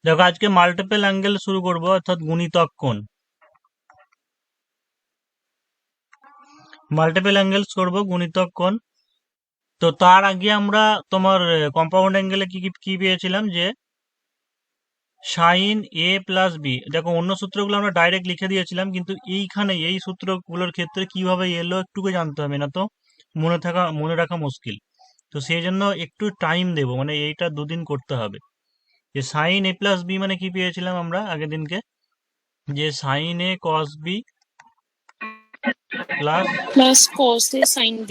দেখো আজকে multiple angle শুরু করব, অর্থাৎ গুণিতক কোণ। মাল্টিপল অ্যাঙ্গেলস করব, গুণিতক কোণ। তো তার আগে আমরা তোমার কম্পাউন্ড অ্যাঙ্গেলে কি কি কি পেয়েছিলাম, যে সাইন এ প্লাস বি। দেখো অন্য সূত্রগুলো আমরা ডাইরেক্ট লিখে দিয়েছিলাম, কিন্তু এইখানে এই সূত্রগুলোর ক্ষেত্রে কিভাবে এলো একটুকু জানতে হবে, না তো মনে রাখা মুশকিল। তো সেই জন্য একটু টাইম দেবো, মানে এইটা দুদিন করতে হবে। যে সাইন এ প্লাস বি মানে কি পেয়েছিলাম আমরা আগের দিনকে, যে sine A cos B plus plus cos a sin b।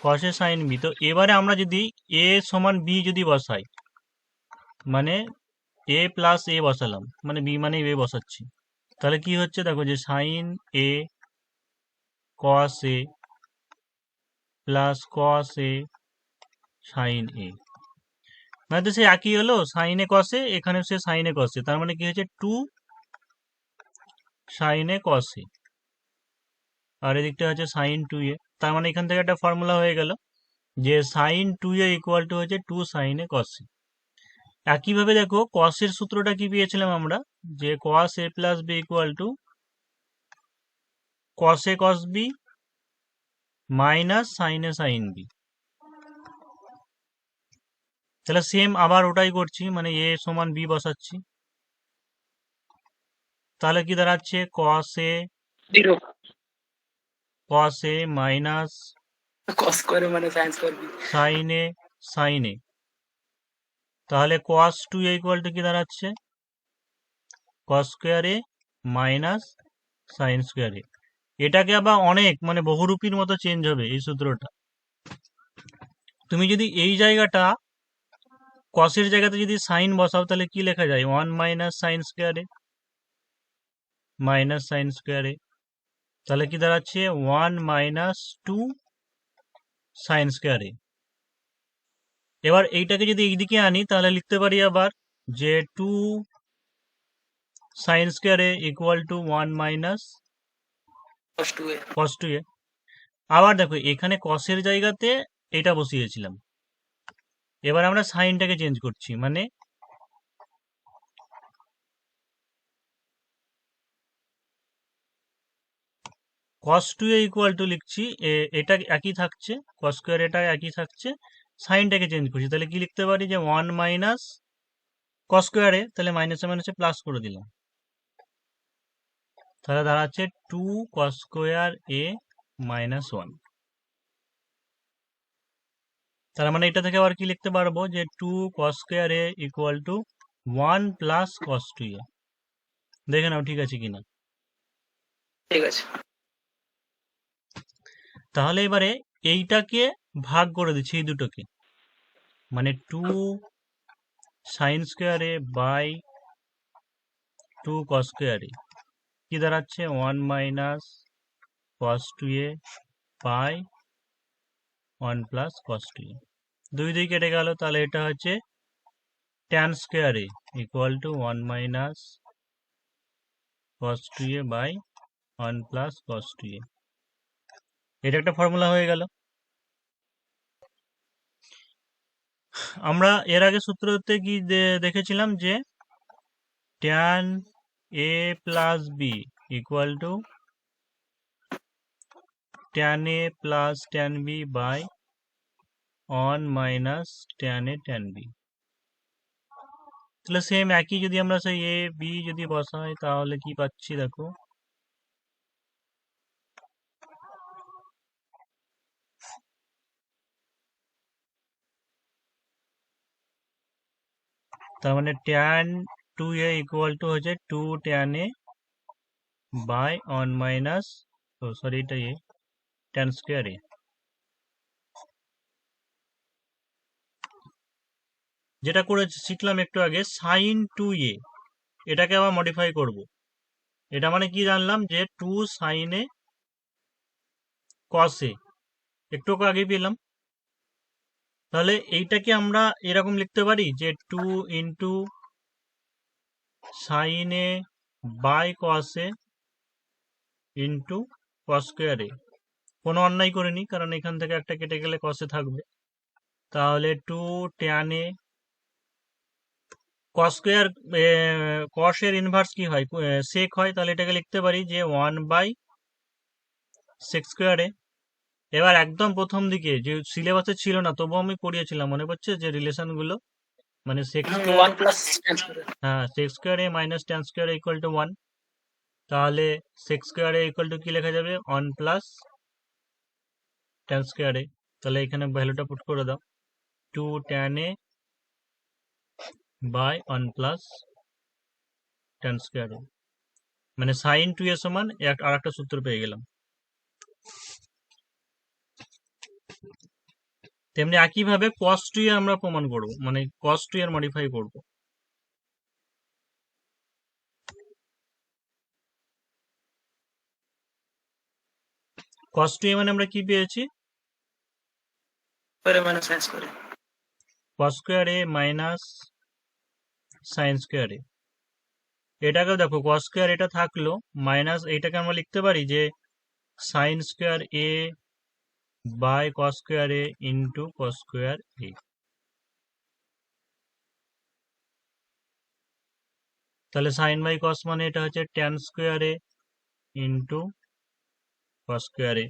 Cos A sine B. তো এবারে আমরা যদি এ সমান বি যদি বসাই, মানে এ প্লাস এ বসালাম, মানে বি মানে এ বসাচ্ছি, তাহলে কি হচ্ছে দেখো, যে sine A cos A plus cos A sign এ, মানে তো সে একই হলো, সাইন এ কস এ, এখানে সে সাইন এ কস এ, তার মানে কি হচ্ছে টু সাইন এ কস এ, আর এদিকটা হচ্ছে সাইন টু এ। তার মানে এখান থেকে একটা ফর্মুলা হয়ে গেল, যে sine two A equal to হচ্ছে two sine A cos A. একইভাবে দেখো cos এর সূত্রটা কি পেয়েছিলাম আমরা, যে cos a plus B equal to cos a cos b minus sine A sine B. তাহলে সেম আবার ওটাই করছি, মানে a সমান b বসাচ্ছি। তাহলে কি দাঁড়াচ্ছে, zero. cos a minus cos করে মানে sin করবি। সাইন এ সাইন এ। তাহলে cos 2a ইকুয়াল টু কি দাঁড়াচ্ছে, cos square A minus sine square এ। এটাকে আবার অনেক মানে বহুরূপীর মতো চেঞ্জ হবে এই সূত্রটা। তুমি যদি এই জায়গাটা কসের জায়গাতে যদি সাইন বসাও, তাহলে কি লেখা যায়, ওয়ান মাইনাস সাইন স্কোয়ারে মাইনাস সাইন স্কোয়ারে। তাহলে কি দাঁড়াচ্ছে, ওয়ান মাইনাস টু সাইন স্কোয়ারে। এবার এইটাকে যদি এইদিকে আনি, তাহলে লিখতে পারি আবার, যে two sine squared equal to one minus cos two A. আবার দেখো এখানে কসের জায়গাতে এটা বসিয়েছিলাম, এবার আমরা সাইনটাকে চেঞ্জ করছি, মানে cos 2a ইকুয়াল টু লিখছি, এটা একই থাকছে, cos স্কোয়ার এটা একই থাকছে, সাইনটাকে চেঞ্জ করছি। তাহলে কি লিখতে পারি, যে ওয়ান মাইনাস cos স্কোয়ারে, তাহলে মাইনাসে মাইনাসে প্লাস করে দিলাম, তাহলে দাঁড়াচ্ছে two cos square A minus one. তার মানে এটা থেকে আবার কি লিখতে পারবো, যে two cos square A equal to one plus cos 2a। দেখে নাও ঠিক আছে কিনা। ঠিক আছে। তাহলে এবারে এইটাকে ভাগ করে দিচ্ছি এই দুটোকে, মানে টু সাইন স্কোয়ারে বাই টু cos স্কোয়ারে কি দাঁড়াচ্ছে, one minus cos 2a by one plus cos 2a। দুই দুই কেটে গেল, তাহলে এটা হচ্ছে tan স্কোয়ারে equal to one minus cos 2a by one plus cos 2a। এটা একটা ফর্মুলা হয়ে গেল। আমরা এর আগে সূত্রতে কি দেখেছিলাম, যে tan a plus B equal to tan a plus tan b by one minus tan a tan b। তাহলে সেম একই, যদি আমরা সেই এ বি যদি বসাই, তাহলে কি পাচ্ছি দেখো, তার মানে tan two A equal to হচ্ছে two tan a by one minus, sorry এটা এ, tan স্কোয়ার এ। যেটা করে শিখলাম একটু আগে, সাইন টু এ, এটাকে আবার মডিফাই করব। এটা মানে কি জানলাম, যে টু সাইন এ কস এ, একটু আগে পেলাম। তাহলে এইটাকে আমরা এরকম লিখতে পারি, যে two into sine A by cos A into cos square A. কোনো অন্যায় করিনি, কারণ এখান থেকে একটা কেটে গেলে কসে থাকবে। তাহলে two tan A cos square cos এর ইনভার্স কি হয়, সেক হয়, তাহলে এটাকে লিখতে পারি যে 1/sec স্কোয়ারে। এবার একদম প্রথম দিকে যে সিলেবাসে ছিল না, তবুও আমি পড়িয়েছিলাম, মনে পড়ছে যে রিলেশন গুলো, মানে sec square, 1 plus tan square. হ্যাঁ সেক স্কোয়ারে minus tan square equal to 1, তাহলে সেক স্কোয়ারে ইকুয়াল টু কি লেখা যাবে, 1 প্লাস ট্যান স্কোয়ারে। তাহলে এখানে ভ্যালুটা পুট করে দাও, 2 tan a by 1 plus tan স্কোয়ারে, মানে সাইন 2a সমান আর একটা সূত্র পেয়ে গেলাম। তেমনি একইভাবে cos 2a আমরা প্রমাণ করব, মানে cos 2 এর মডিফাই করব। cos 2a মানে আমরা কি পেয়েছি, squared minus sin squared. cos square a মাইনাস sin স্কয়ার a। এটাকেও দেখো cos স্কয়ার এটা থাকলো, মাইনাস এইটাকে আমরা লিখতে পারি যে sin square a by cos square a into cos square a। তাহলে sin বাই cos মানে এটা হচ্ছে tan square a into cos square a।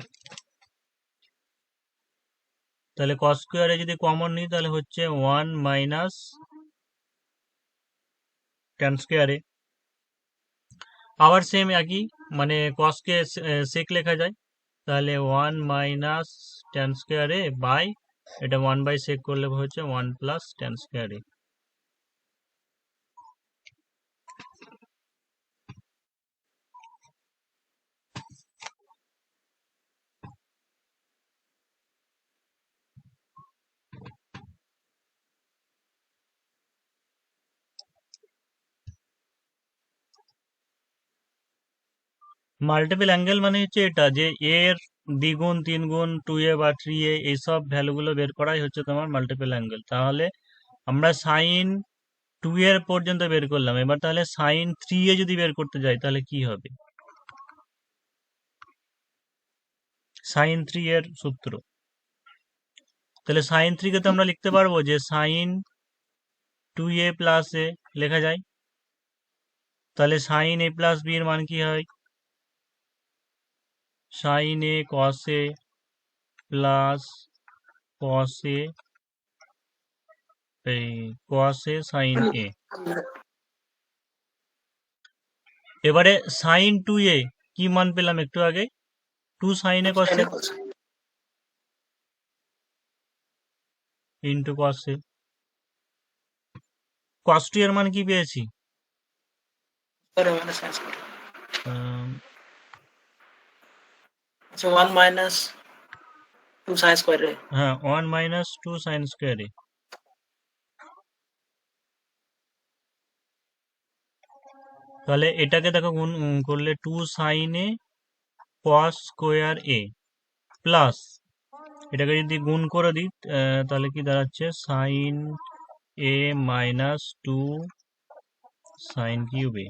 তাহলে cos স্কয়ার a যদি কমন নিই তাহলে হচ্ছে 1 মাইনাস tan স্কয়ার a। আবার সেম একই, মানে cos কে sec লেখা যায়, তাহলে 1 minus tan square a by এটা 1 বাই sec করলে হচ্ছে 1 plus tan square a। Multiple angle মানে হচ্ছে এটা, যে এর দ্বিগুণ, তিনগুণ, 2a বা 3a এইসব ভ্যালুগুলো বের করাই হচ্ছে তোমার মাল্টিপল অ্যাঙ্গেল। তাহলে আমরা সাইন 2 এর পর্যন্ত বের করলাম, এবার তাহলে সাইন 3a যদি বের করতে যাই তাহলে কি হবে, সাইন 3 এর সূত্র। তাহলে সাইন 3 কে তো আমরা লিখতে পারবো যে সাইন 2a প্লাস a লেখা যায়। তাহলে সাইন a প্লাস b এর মান কি হয়, sine a cos a plus cos a cos a sin a। এবারে সাইন 2a কি মান পেলাম একটু আগে, 2 sin a cos a into cos a। cos 2 এর মান কি পেয়েছি, স্কয়ারে মাইনাস sin স্কয়ারে। আম, আচ্ছা 1 মাইনাস 2 sin স্কয়ারে। হ্যাঁ 1 মাইনাস 2 sin স্কোয়ার a। তাহলে এটাকে দেখো গুণ করলে 2 sin a cos square a plus এটাকে যদি গুণ করে দিই তাহলে কি দাঁড়াচ্ছে, sine a minus 2 sine cube a।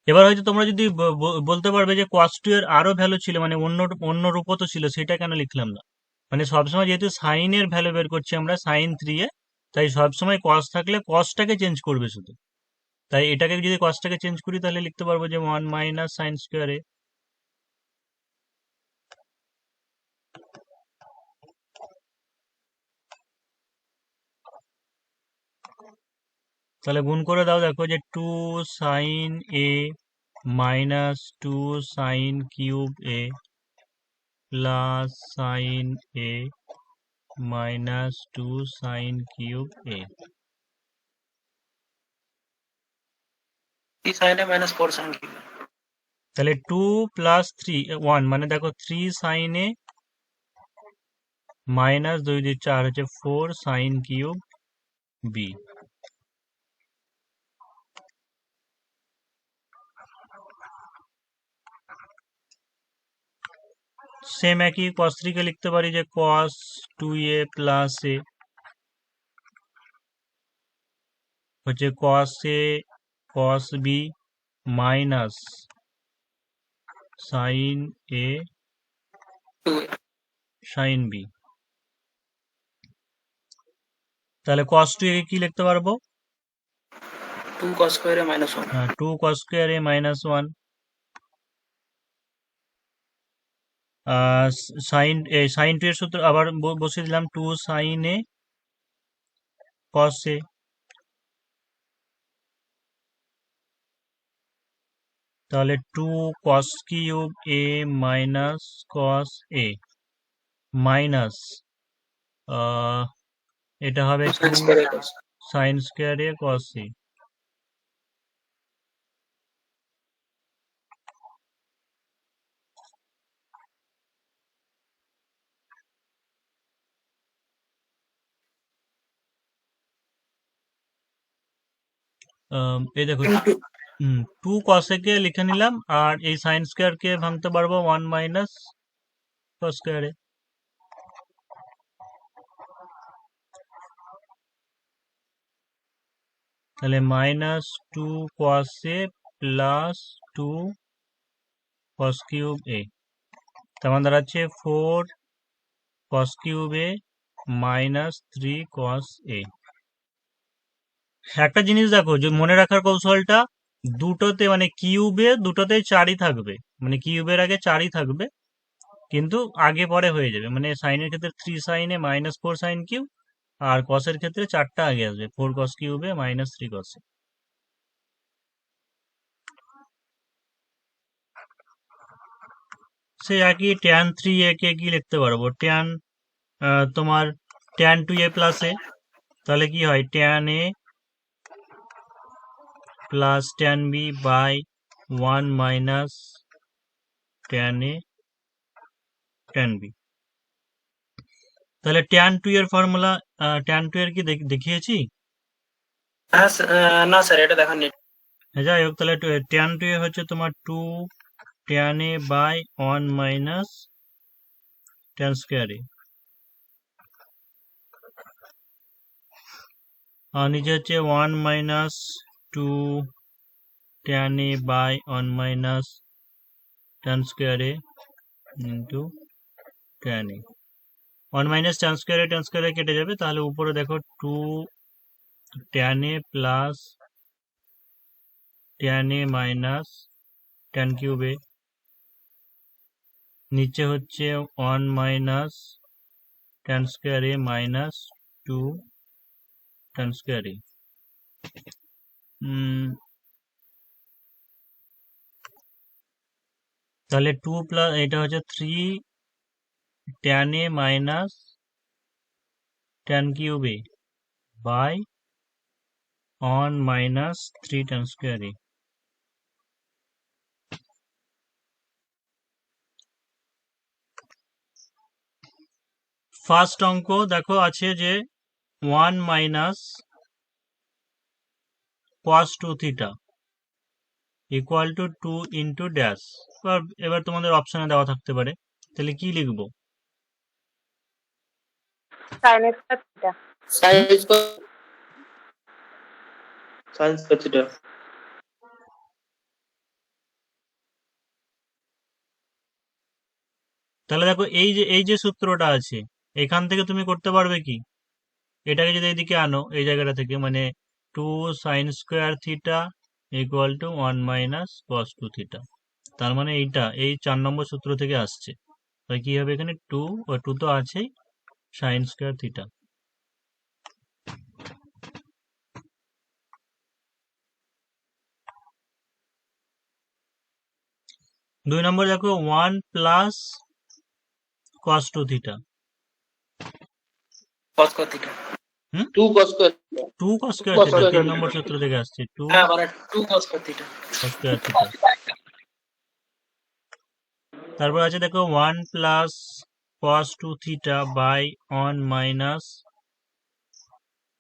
এবার হয়তো তোমরা যদি বলতে পারবে যে cos 2 এর আরো ভ্যালু ছিল, মানে অন্য অন্য রূপও তো ছিল, সেটা কেন লিখলাম না। মানে সবসময় যেহেতু সাইন এর ভ্যালু বের করছি আমরা সাইন 3 এ, তাই সবসময় cos থাকলে cosটাকে চেঞ্জ করবে শুধু। তাই এটাকে যদি cosটাকে চেঞ্জ করি তাহলে লিখতে পারবো যে 1 মাইনাস সাইন স্কোয়ার a। তাহলে গুণ করে দাও, দেখো যে 2 sine a minus 2 sine cube a plus sine a minus 2 sine cube a। 3 sin a minus 4 sin cube. তাহলে 2 প্লাস 3 1, মানে দেখো 3 সাইন a মাইনাস 2 দিয়ে 4 হচ্ছে 4 সাইন কিউব b। সেম একই cos 3 কে লিখতে পারি যে cos 2a প্লাস a হচ্ছে cos a cos b minus sine a 2a sine B. তাহলে cos 2 এ কি লিখতে পারবো? 2 cos square minus 1. হ্যাঁ, 2 cos square A minus 1। Sign 2 এর সূত্র আবার বসিয়ে দিলাম, 2 সাইন এ cos এ। তাহলে 2 cos cube A minus cos A minus এটা হবে 2 2 sin square cos. Sine square A cos A. এই দেখো, Into 2 cos এ কে লিখে নিলাম, আর এই সাইন স্কোয়ার কে ভাঙতে পারবো 1 মাইনাস cos স্কোয়ার এ। তাহলে মাইনাস 2 cos এ প্লাস 2 cos কিউব এ, তেমন দাঁড়াচ্ছে 4 cos cube A minus 3 cos এ। একটা জিনিস দেখো, যে মনে রাখার কৌশলটা, দুটোতে মানে কিউবে দুটোতে 4ই থাকবে, মানে কিউবের আগে 4ই থাকবে, কিন্তু আগে পরে হয়ে যাবে। মানে সাইনের ক্ষেত্রে 3 সাইনে মাইনাস 4 সাইন কিউব, আর কসের ক্ষেত্রে 4টা আগে আসবে, 4 cos কিউবে মাইনাস 3 cos এ। সে একই ট্যান 3 এ কে কি লিখতে পারবো? ট্যান তোমার ট্যান 2 এ প্লাস এ, তাহলে কি হয়? Tan A plus tan B by 1 minus tan A tan B. তাহলে ট্যান 2 এর ফর্মুলা, ট্যান 2 এর কি দেখিয়েছি? হ্যাঁ না স্যার এটা দেখাননি। যাই হোক, তাহলে ট্যান 2 এ হচ্ছে তোমার 2 tan A by 1 minus tan square A, আর নিচে হচ্ছে 1 minus 2 tan A by 1 minus tan square A into tan A. 1 minus tan square এ কেটে যাবে, তাহলে উপরে দেখো 2 tan A plus tan A minus tan cube A, নিচে হচ্ছে 1 minus tan square A minus 2 tan square A. তাহলে 2 plus এটা হচ্ছে 3 tan A minus tan cube a by 1 minus 3 tan square a. First অঙ্ক দেখো আছে যে 1 minus cos 2 theta equal to 2 into dash. এবার তোমাদের অপশনে দেওয়া থাকতে পারে, তাহলে কি লিখবো? sin square theta. sin square theta. তাহলে দেখো, এই যে সূত্রটা আছে, এখান থেকে তুমি করতে পারবে কি, এটাকে যদি এইদিকে আনো এই জায়গাটা থেকে, মানে 2 sine square theta equal to 1 minus cos 2 theta, তার মানে এইটা এই 4 নম্বর সূত্র থেকে আসছে। তাই কি হবে এখানে 2, ও 2 তো আছেই, সাইন স্কোয়ার থিটা। দুই নম্বর দেখো 1 plus cos 2 theta. cos square theta. 2 cos square 2 cos square cos theta square 3 theta. নম্বর সূত্র থেকে আসছে, 2 হ্যাঁ মানে 2 cos square theta. cos square theta. তারপর আছে দেখো 1 plus cos 2 theta by 1 minus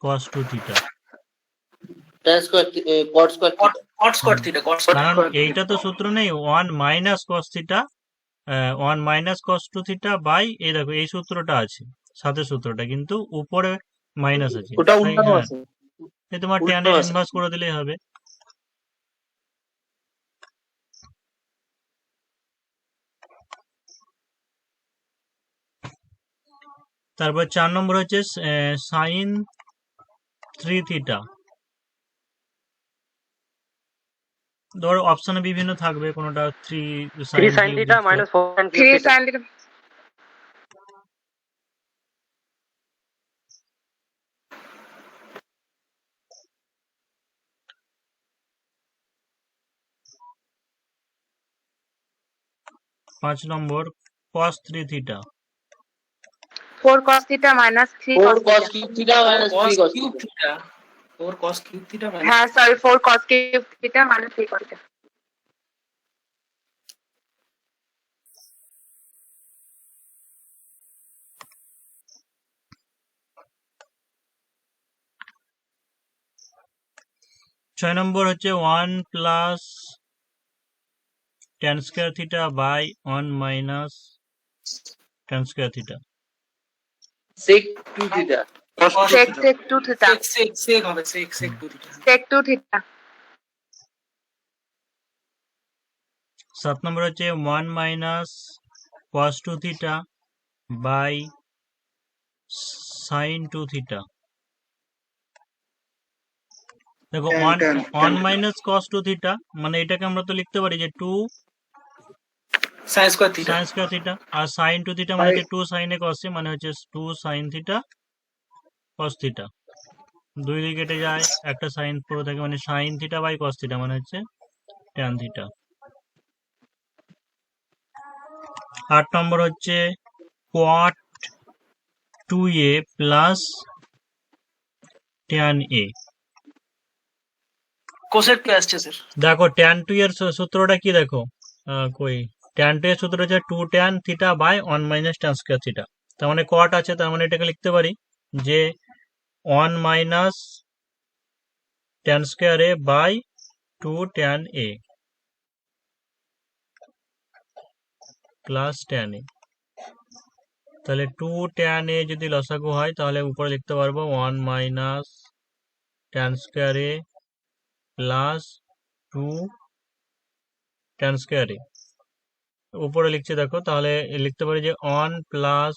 cos 2 theta. tan square cot square cot theta. cot square theta. cot square কারণ theta. এইটা তো সূত্র নেই, 1 minus cos theta, 1 minus cos 2 theta by, এই দেখো এই সূত্রটা আছে সাথে, সূত্রটা কিন্তু উপরে মাইনাস আছে। ওটা তাই উল্টানো হ্যাঁ, আছে এই তোমার tan উল্টানো এর আছে ইনভার্স করে দিলেই হবে। তারপর 4 নম্বর হচ্ছে সাইন 3 থিটা। ধর অপশনে বিভিন্ন থাকবে, কোনোটা 3 3 sign sin theta minus 4 sin cube 3 theta. sin theta. 5 নম্বর cos 3 theta. 4 cos theta minus 3 4 cos cos theta. cube theta minus 3 cos cos cube theta. theta. 4 cos cube theta minus. হ্যাঁ sorry 4 cos cube theta minus 3 cos theta. ছয় নম্বর হচ্ছে 1 plus tan square theta by 1 minus tan square theta. Sec 2 theta. Cos Sec theta. sec 2 theta. Sec হবে sec 2 theta. Sec 2 theta. 7 নম্বর হচ্ছে 1 minus cos 2 theta by sin 2 theta. দেখো 1 minus cos 2 theta মানে এটাকে আমরা তো লিখতে পারি যে 2 sin square theta. sin square theta, আর sin 2 থিটা মানে হচ্ছে 2 sin এ cos এ, মানে হচ্ছে 2 sin থিটা cos থিটা। দুই দিকে কেটে যায়, একটা sin পুরো থাকে, মানে sin theta by cos theta মানে হচ্ছে tan থিটা। 8 নম্বর হচ্ছে cot 2a plus tan a। cosec 2 আসছে স্যার। দেখো tan 2 এর সূত্রটা কি দেখো, কই tan 2 এর সূত্র হচ্ছে 2 tan theta by 1 minus tan square theta. তার মানে cot আছে, তার মানে এটাকে লিখতে পারি যে 1 minus tan square a by 2 tan a plus tan a। তাহলে 2 tan a যদি লসাগু হয় তাহলে উপরে লিখতে পারবো 1 minus tan square a plus 2 tan square a। উপরে লিখছি দেখো, তাহলে লিখতে পারি যে 1 plus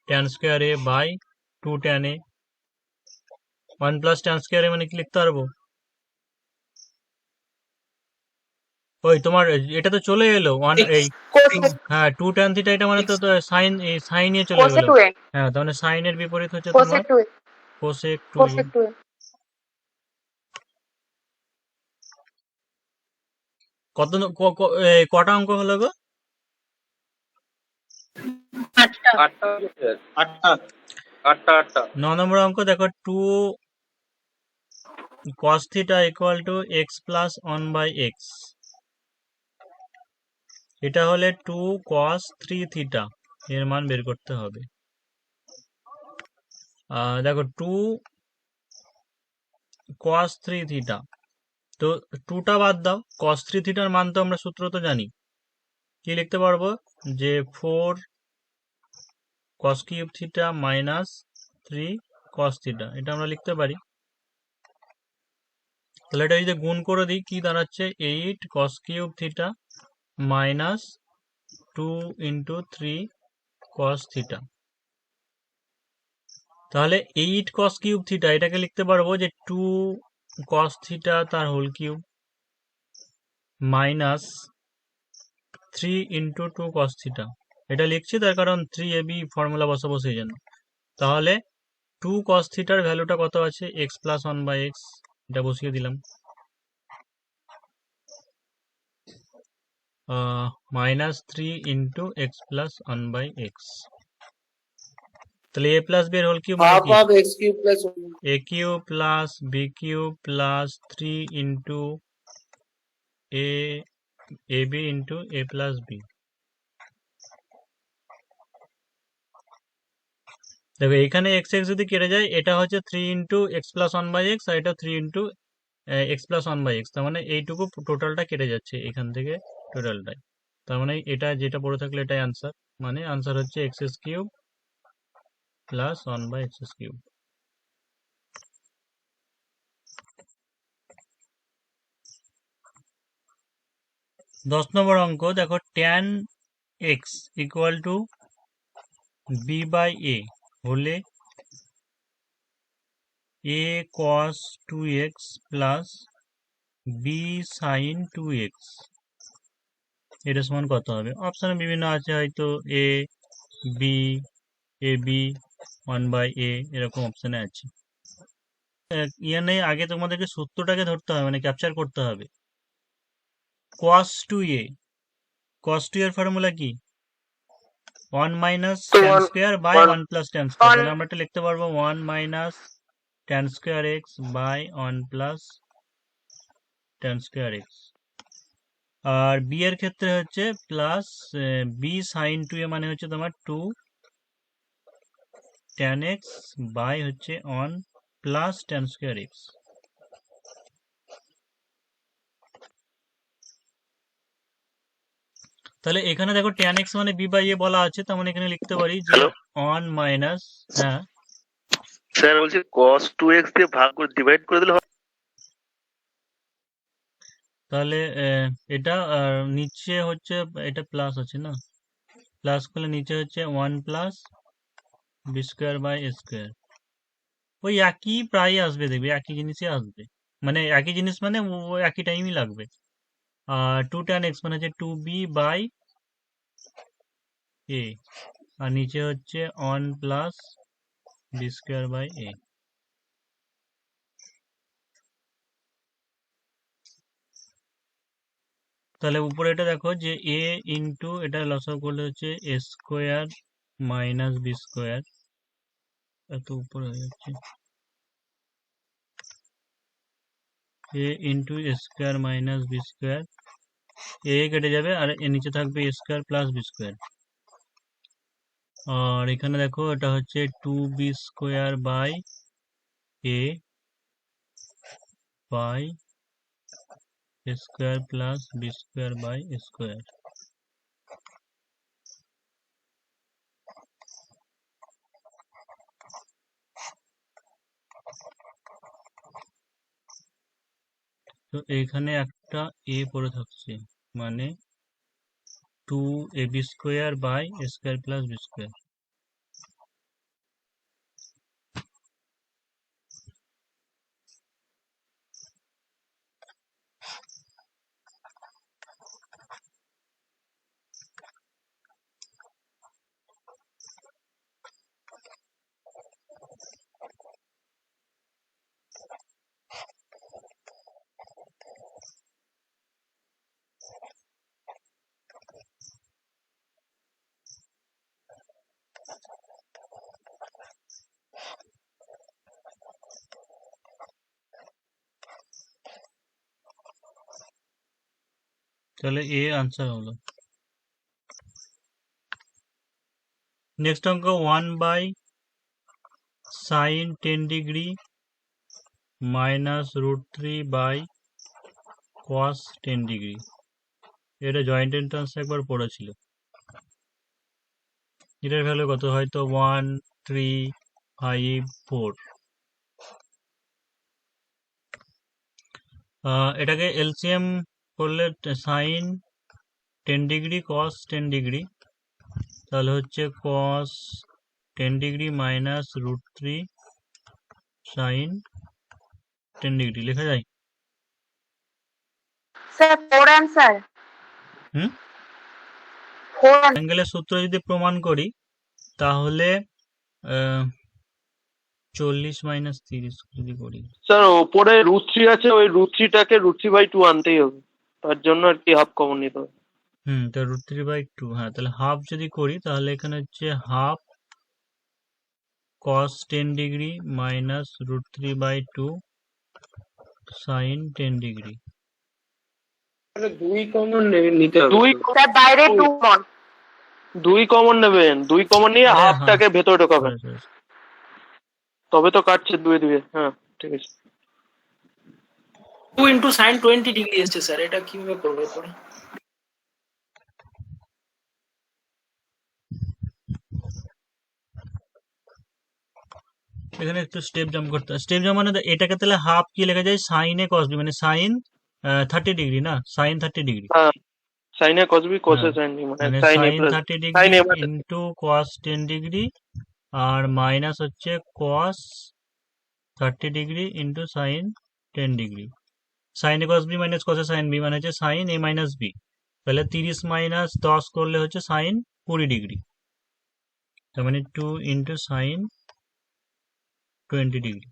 tan square a by 2 tan a। 1 plus tan square a মানে কি লিখতে পারবো, ওই তোমার এটা তো চলে এলো 1 এই Cosec হ্যাঁ 2 tan থিটা, এটা মানে তো সাইন সাইন নিয়ে চলে cosec গেল। 2a. হ্যাঁ তার মানে সাইন এর বিপরীত হচ্ছে তোমার Cosec 2a. cosec 2a। Cosec 2a. কত কটা অঙ্ক হলো গো? 8টা. 8টা 9 নম্বর অঙ্ক দেখো 2 cos theta equal to x plus 1 by x। এটা হলে 2 cos 3 theta এর মান বের করতে হবে। দেখো 2 cos 3 theta, তো 2টা বাদ দাও, cos 3 theta এর মান তো আমরা সূত্র তো জানি, কি লিখতে পারবো যে 4 cos cube theta minus 3 cos theta, এটা আমরা লিখতে পারি। তাহলে এটা যদি গুণ করে দিই কি দাঁড়াচ্ছে 8 cos cube theta minus 2 into 3 cos theta। তাহলে 8 cos cube theta এটাকে লিখতে পারবো যে 2 cos theta তার whole cube minus 3 into 2 cos theta। এটা লিখছি তার কারণ 3ab ফর্মুলা বসাবো সেই জন্য। তাহলে 2 cos theta এর ভ্যালুটা কত আছে, x plus 1 by x, এটা বসিয়ে দিলাম। Minus 3 into x plus 1 by x। তাহলে a plus b এর হোল কিউব মানে half কি, of x cube plus 1. a cube plus b cube plus 3 into ab into a plus b। দেখো এখানে x x যদি কেটে যায়, এটা হচ্ছে 3 into x plus 1 by x, আর এটা 3 into x plus 1 by x, তার মানে এইটুকু টোটালটা কেটে যাচ্ছে এখান থেকে টোটালটাই। তার মানে এটা যেটা পড়ে থাকলে এটাই আনসার, মানে আনসার হচ্ছে x cube plus 1 by x cube. 10 number অঙ্ক দেখো tan x equal to B by A হলে A cos 2x plus B sine 2x এটা সমান কত হবে? অপশানে বিভিন্ন আছে, হয়তো A B, A B, 1/a এরকম অপশানে আছে। ইয়ে নেই, আগে তোমাদেরকে সূত্রটাকে ধরতে হবে, মানে ক্যাপচার করতে হবে। cos 2a, cos 2 এর ফর্মুলা কি? 1 minus tan square by 1 plus tan square. তাহলে আমরা এটা লিখতে পারবো 1 minus tan square x by 1 plus tan square x. আর বি এর ক্ষেত্রে হচ্ছে প্লাস বি সাইন 2a মানে হচ্ছে তোমার 2 ট্যান এক্স বাই হচ্ছে 1 প্লাস ট্যান স্কোয়ার এক্স। তাহলে এখানে দেখো ট্যান এক্স মানে বি বাই এ বলা আছে, তার মানে এখানে লিখতে পারি যে 1 মাইনাস, হ্যাঁ স্যার বলছি cos 2x দিয়ে ভাগ করে ডিভাইড করে দিলে হবে? তাহলে এটা নিচে হচ্ছে এটা প্লাস আছে না, প্লাস করলে নিচে হচ্ছে 1 plus b square by a square. ওই একই প্রায় আসবে, দেখবে একই জিনিসই আসবে, মানে একই জিনিস মানে একই টাইমই লাগবে। আর 2 ট্যান এক্স মানে হচ্ছে 2b বাই এ, আর নিচে হচ্ছে 1 প্লাস বি স্কোয়ার বাই এ। তাহলে উপরে এটা দেখো যে এ ইন্টু এটা লসাগু করলে হচ্ছে a square minus b square, এত উপরে হয়ে যাচ্ছে a into a square minus b square, এ কেটে যাবে আর এর নিচে থাকবে a square plus b square. আর এখানে দেখো এটা হচ্ছে 2b square by a by a square plus b square by a square. তো এখানে একটা এ পড়ে থাকছে, মানে 2ab square by a square plus b square. তাহলে এ আনসার হলো। নেক্সট অঙ্ক 1 by sine 10 degree minus √3 by cos 10 degree. এটা জয়েন্ট এন্ট্রান্স একবার পড়েছিল। এটার ভ্যালু কত? হয়তো 1 3 5 4। এটাকে এলসিএম করলে সাইন 10 ডিগ্রি কস 10 ডিগ্রি, তাহলে হচ্ছে কস 10 ডিগ্রি মাইনাস √3 সাইন 10 ডিগ্রি লেখা যায়। Sir 4 answer. হুম, 4 অ্যাঙ্গেলের সূত্র যদি প্রমাণ করি তাহলে 40 মাইনাস 30 যদি করি। স্যার ওপরে √3 আছে, ওই √3টাকে √3/2 আনতেই হবে, তার জন্য আর কি হাফ কমন নিতে হবে। তো √3/2, হ্যাঁ তাহলে হাফ যদি করি তাহলে এখানে হচ্ছে half cos 10 degree minus √3/2 sine 10 degree. দুই কমন নিতে হবে। স্যার বাইরে 2 মন। 2 কমন নেবেন, 2 কমন নিয়ে হ্যাঁ, হাফটাকে ভেতরে ঢোকাবেন, sorry, sorry. তবে তো কাটছে 2 2। হ্যাঁ ঠিক আছে। 2 into sin 20 ডিগ্রি এসছে স্যার, এটা কিভাবে করবো পরে? এখানে একটু স্টেপ জাম্প করতে হয়। স্টেপ জাম্প মানে এটাকে তাহলে হাফ কি লেখা যায়? সাইন এ cos বি, মানে সাইন 30 ডিগ্রি না, সাইন 30 ডিগ্রি। হ্যাঁ sine A cos B cos A হ্যাঁ, সাইন বি মানে মানে sine A sine plus 30 sine degree A মানে ইন্টু কস 10 ডিগ্রি আর মাইনাস হচ্ছে cos 30 degree into sine 10 degree. Sine A cos B minus cos A sine B মানে হচ্ছে sign এ minus B. তাহলে 30 minus 10 করলে হচ্ছে সাইন 20 ডিগ্রি, তার মানে 2 ইন্টু সাইন 20 ডিগ্রি।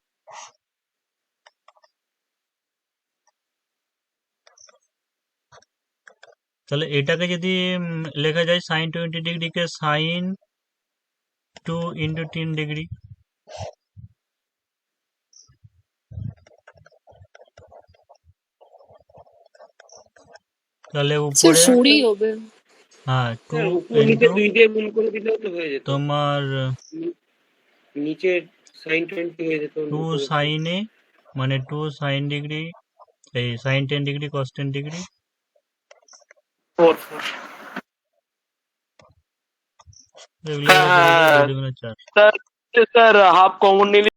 তাহলে এটাকে যদি লেখা যায় সাইন 20 ডিগ্রিকে সাইন 2 ইন্টু 10 ডিগ্রি, তাহলে উপরে হ্যাঁ 2 উপর নিচে ইন্টু 2 দিয়ে গুণ করে দিলেও তো হয়ে যেত। তোমার নিচে sin 20 হয়ে যেত। 2 সাইন এ মানে 2 সাইন ডিগ্রি, এই সাইন 10 ডিগ্রি কস 10 ডিগ্রি 4 এগুলো হ্যাঁ, করে হ্যাঁ, দিলে 2 2 4। স্যার হাফ কমন নিলে